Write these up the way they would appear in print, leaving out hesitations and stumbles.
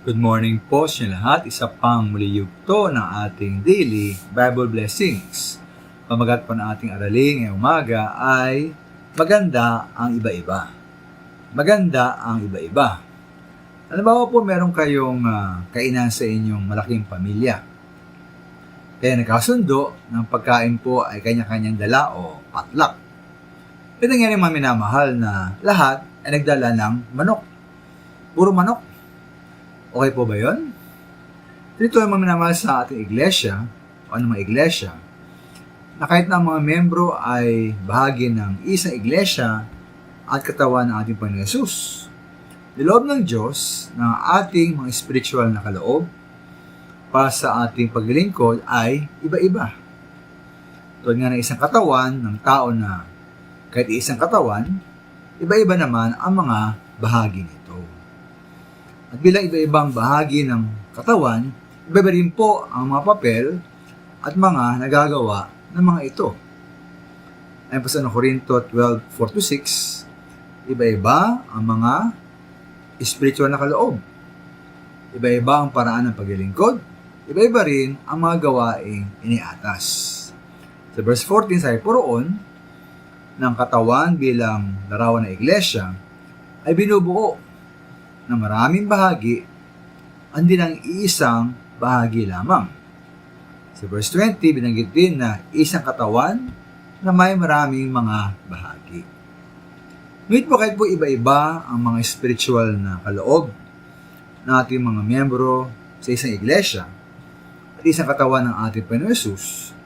Good morning po sa inyo lahat. Isa pang muli yugto ng ating daily Bible Blessings. Pamagat po ng ating aralin ngayong umaga ay maganda ang iba-iba. Maganda ang iba-iba. Halimbawa po meron kayong kainan sa inyong malaking pamilya. Kaya nagkasundo ng pagkain po ay kanya-kanyang dala o potluck. Ito nangyari mga minamahal na lahat ay nagdala ng manok. Puro manok. Okay po ba yun? Dito ay maminamahal sa ating iglesia, o anumang iglesia, na kahit na ang mga membro ay bahagi ng isang iglesia at katawan ng ating Panginoon Yesus. Niloob ng Diyos na ating mga spiritual na kaloob para sa ating paglilingkod ay iba-iba. Tulad nga ng isang katawan ng tao na kahit isang katawan, iba-iba naman ang mga bahagi nito. At bilang iba-ibang bahagi ng katawan, iba-iba rin po ang mga papel at mga nagagawa ng mga ito. Ayon po sa Corinto 12:4-6, iba-iba ang mga spiritual na kaloob. Iba-iba ang paraan ng paglilingkod. Iba-iba rin ang mga gawaing iniatas. Sa verse 14, sabi po roon, ng katawan bilang larawan ng iglesia ay binubuo na maraming bahagi, hindi ng isang bahagi lamang. Sa verse 20, binanggit din na isang katawan na may maraming mga bahagi. Ngunit po kahit po iba-iba ang mga spiritual na kaloob ng ating mga miyembro sa isang iglesia at isang katawan ng ating Panginoon Yesus,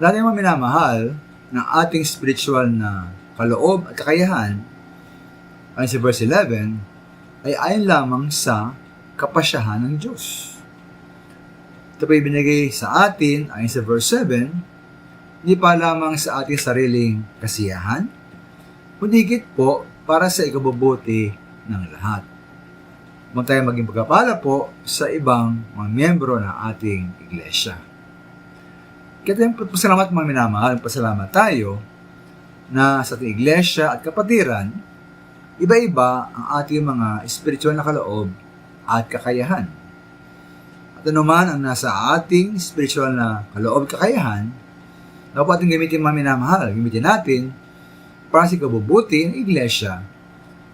lalo yung minamahal ng ating spiritual na kaloob at kakayahan, ayon sa verse 11, ay ayon lamang sa kapasyahan ng Diyos. Ito pa ibinigay sa atin, ayon sa verse 7, hindi pa lamang sa ating sariling kasiyahan, kundi higit po para sa ikabubuti ng lahat. Huwag tayo maging pagkapala po sa ibang mga miyembro ng ating iglesia. Kaya tayong pasalamat mga minamahal, pasalamat tayo na sa ating iglesia at kapatiran, iba-iba ang ating mga spiritual na kaloob at kakayahan. At anuman ang nasa ating spiritual na kaloob at kakayahan, dapat ating gamitin mga minamahal. Gamitin natin para sa ikabubuti ng iglesia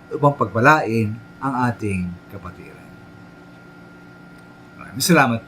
upang pagpalain ang ating kapatiran. Maraming salamat po.